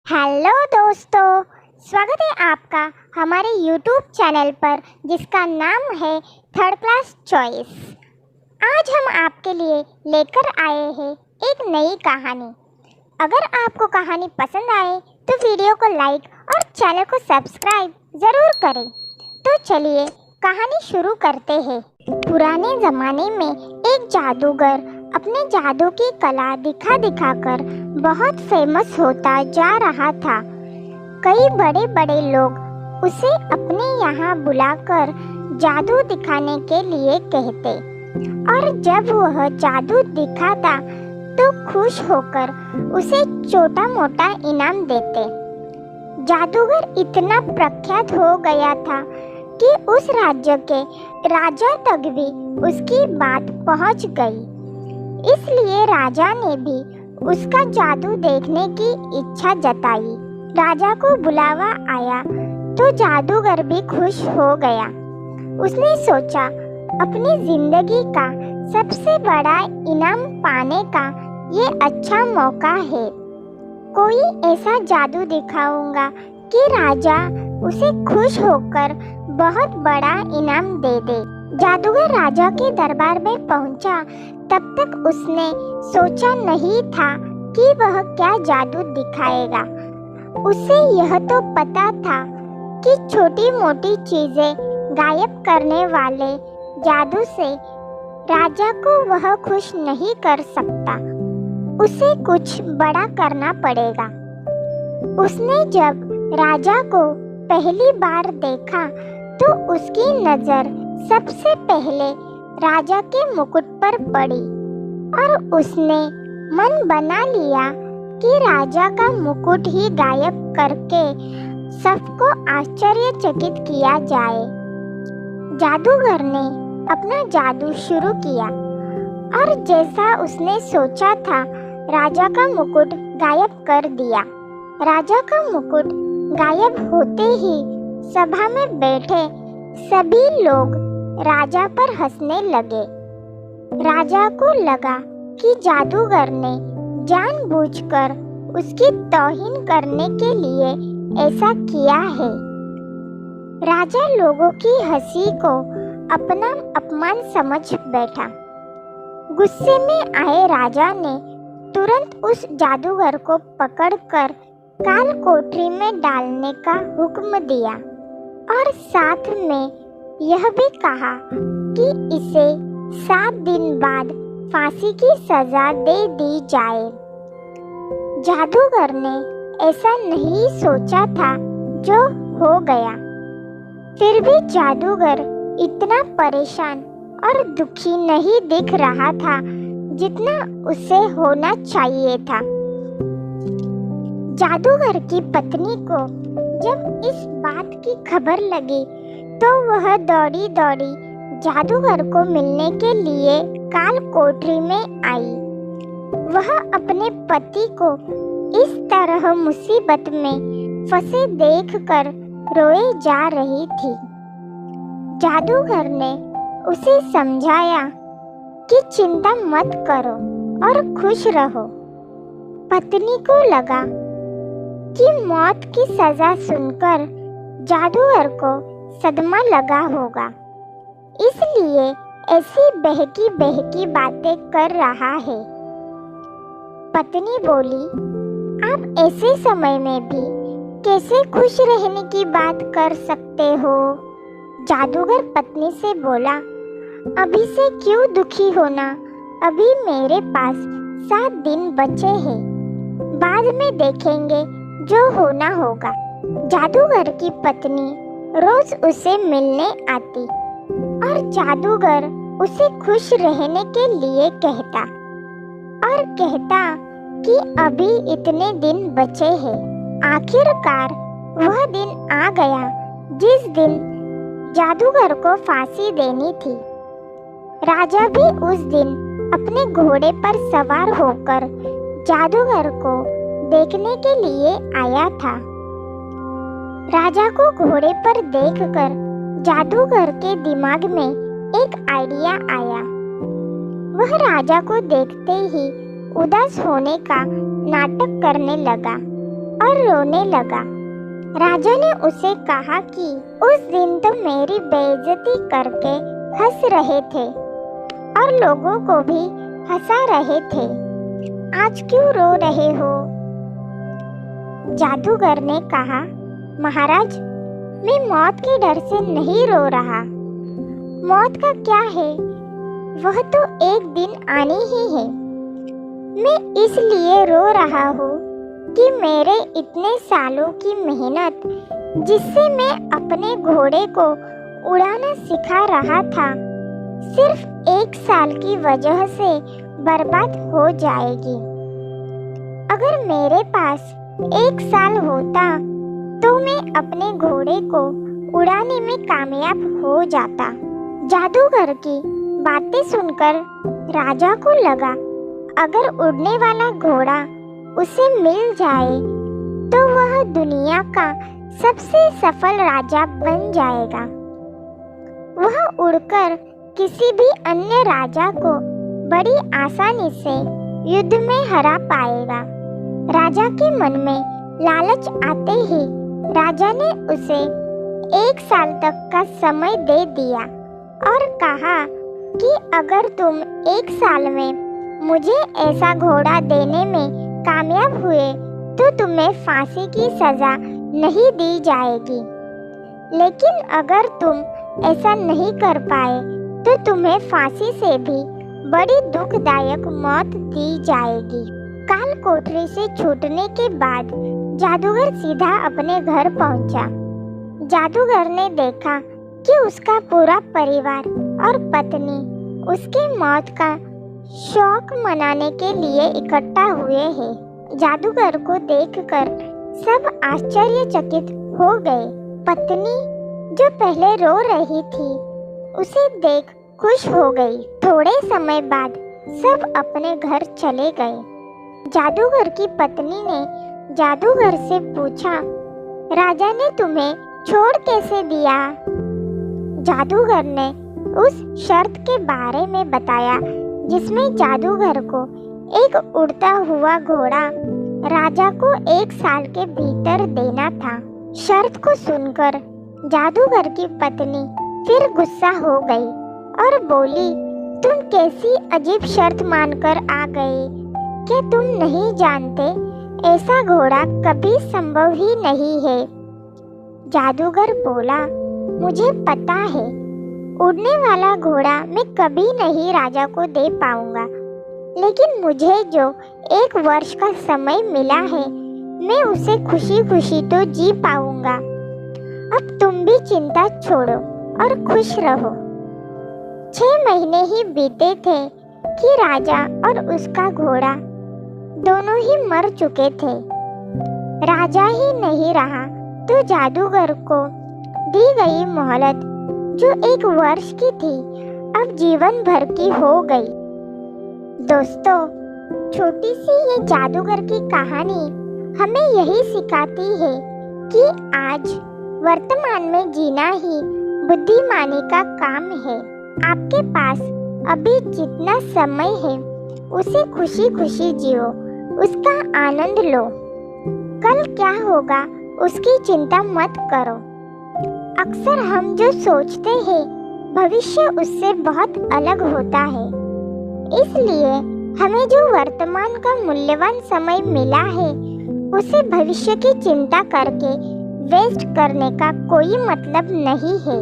Hello दोस्तों, स्वागत है आपका हमारे YouTube चैनल पर जिसका नाम है थर्ड क्लास चॉइस। आज हम आपके लिए लेकर आए हैं एक नई कहानी। अगर आपको कहानी पसंद आए तो वीडियो को लाइक और चैनल को सब्सक्राइब ज़रूर करें। तो चलिए कहानी शुरू करते हैं। पुराने ज़माने में एक जादूगर अपने जादू की कला दिखा कर बहुत फेमस होता जा रहा था। कई बड़े बड़े लोग उसे अपने यहाँ बुलाकर जादू दिखाने के लिए कहते और जब वह जादू दिखाता तो खुश होकर उसे छोटा मोटा इनाम देते। जादूगर इतना प्रख्यात हो गया था कि उस राज्य के राजा तक भी उसकी बात पहुँच गई। इसलिए राजा ने भी उसका जादू देखने की इच्छा जताई। राजा को बुलावा आया तो जादूगर भी खुश हो गया। उसने सोचा अपनी जिंदगी का सबसे बड़ा इनाम पाने का ये अच्छा मौका है। कोई ऐसा जादू दिखाऊंगा कि राजा उसे खुश होकर बहुत बड़ा इनाम दे दे। जादूगर राजा के दरबार में पहुंचा। तब तक उसने सोचा नहीं था कि वह क्या जादू दिखाएगा। उसे यह तो पता था कि छोटी मोटी चीजें गायब करने वाले जादू से राजा को वह खुश नहीं कर सकता। उसे कुछ बड़ा करना पड़ेगा। उसने जब राजा को पहली बार देखा तो उसकी नजर सबसे पहले राजा के मुकुट पर पड़ी और उसने मन बना लिया कि राजा का मुकुट ही गायब करके सबको आश्चर्यचकित किया जाए। जादूगर ने अपना जादू शुरू किया और जैसा उसने सोचा था राजा का मुकुट गायब कर दिया। राजा का मुकुट गायब होते ही सभा में बैठे सभी लोग राजा पर हंसने लगे। राजा को लगा कि जादूगर ने जानबूझकर उसकी तौहीन करने के लिए ऐसा किया है। राजा लोगों की हंसी को अपना अपमान समझ बैठा। गुस्से में आए राजा ने तुरंत उस जादूगर को पकड़कर काल कोठरी में डालने का हुक्म दिया और साथ में यह भी कहा कि इसे 7 दिन बाद फांसी की सजा दे दी जाए। जादूगर ने ऐसा नहीं सोचा था जो हो गया। फिर भी जादूगर इतना परेशान और दुखी नहीं दिख रहा था जितना उसे होना चाहिए था। जादूगर की पत्नी को जब इस बात की खबर लगी तो वह दौड़ी दौड़ी जादूगर को मिलने के लिए काल कोठरी में आई। वह अपने पति को इस तरह मुसीबत में फंसे देखकर रोए जा रही थी। जादूगर ने उसे समझाया कि चिंता मत करो और खुश रहो। पत्नी को लगा कि मौत की सजा सुनकर जादूगर को सदमा लगा होगा, इसलिए ऐसी बहकी बहकी बातें कर रहा है। पत्नी बोली, आप ऐसे समय में भी कैसे खुश रहने की बात कर सकते हो? जादूगर पत्नी से बोला, अभी से क्यों दुखी होना? अभी मेरे पास 7 दिन बचे हैं, बाद में देखेंगे जो होना होगा। जादूगर की पत्नी रोज उसे मिलने आती और जादूगर उसे खुश रहने के लिए कहता और कहता कि अभी इतने दिन बचे हैं। आखिरकार वह दिन आ गया जिस दिन जादूगर को फांसी देनी थी। राजा भी उस दिन अपने घोड़े पर सवार होकर जादूगर को देखने के लिए आया था। राजा को घोड़े पर देखकर जादूगर के दिमाग में एक आइडिया आया। वह राजा को देखते ही उदास होने का नाटक करने लगा और रोने लगा। राजा ने उसे कहा कि उस दिन तो मेरी बेइज्जती करके हंस रहे थे और लोगों को भी हंसा रहे थे, आज क्यों रो रहे हो? जादूगर ने कहा, महाराज, मैं मौत के डर से नहीं रो रहा। मौत का क्या है, वह तो एक दिन आनी ही है। मैं इसलिए रो रहा हूँ कि मेरे इतने सालों की मेहनत, जिससे मैं अपने घोड़े को उड़ाना सिखा रहा था, सिर्फ 1 साल की वजह से बर्बाद हो जाएगी। अगर मेरे पास 1 साल होता तो मैं अपने घोड़े को उड़ाने में कामयाब हो जाता। जादूगर की बातें सुनकर राजा को लगा, अगर उड़ने वाला घोड़ा उसे मिल जाए तो वह दुनिया का सबसे सफल राजा बन जाएगा। वह उड़कर किसी भी अन्य राजा को बड़ी आसानी से युद्ध में हरा पाएगा। राजा के मन में लालच आते ही राजा ने उसे 1 साल तक का समय दे दिया और कहा कि अगर तुम 1 साल में मुझे ऐसा घोड़ा देने में कामयाब हुए तो तुम्हें फांसी की सजा नहीं दी जाएगी, लेकिन अगर तुम ऐसा नहीं कर पाए तो तुम्हें फांसी से भी बड़ी दुखदायक मौत दी जाएगी। काल कोठरी से छूटने के बाद जादूगर सीधा अपने घर पहुंचा। जादूगर ने देखा कि उसका पूरा परिवार और पत्नी उसकी मौत का शौक मनाने के लिए इकट्ठा हुए हैं। जादूगर को देखकर सब आश्चर्यचकित हो गए। पत्नी, जो पहले रो रही थी, उसे देख खुश हो गई। थोड़े समय बाद सब अपने घर चले गए। जादूगर की पत्नी ने जादूगर से पूछा, राजा ने तुम्हें छोड़ कैसे दिया? जादूगर ने उस शर्त के बारे में बताया जिसमें जादूगर को एक उड़ता हुआ घोड़ा राजा को 1 साल के भीतर देना था। शर्त को सुनकर जादूगर की पत्नी फिर गुस्सा हो गई और बोली, तुम कैसी अजीब शर्त मानकर आ गए? क्या तुम नहीं जानते ऐसा घोड़ा कभी संभव ही नहीं है? जादूगर बोला, मुझे पता है, उड़ने वाला घोड़ा मैं कभी नहीं राजा को दे पाऊंगा, लेकिन मुझे जो 1 वर्ष का समय मिला है, मैं उसे खुशी खुशी तो जी पाऊंगा। अब तुम भी चिंता छोड़ो और खुश रहो। 6 महीने ही बीते थे कि राजा और उसका घोड़ा दोनों ही मर चुके थे। राजा ही नहीं रहा तो जादूगर को दी गई मोहलत, जो 1 वर्ष की थी, अब जीवन भर की हो गई। दोस्तों, छोटी सी ये जादूगर की कहानी हमें यही सिखाती है कि आज वर्तमान में जीना ही बुद्धिमानी का काम है। आपके पास अभी जितना समय है उसे खुशी खुशी जियो, उसका आनंद लो। कल क्या होगा उसकी चिंता मत करो। अक्सर हम जो सोचते हैं भविष्य उससे बहुत अलग होता है, इसलिए हमें जो वर्तमान का मूल्यवान समय मिला है उसे भविष्य की चिंता करके वेस्ट करने का कोई मतलब नहीं है।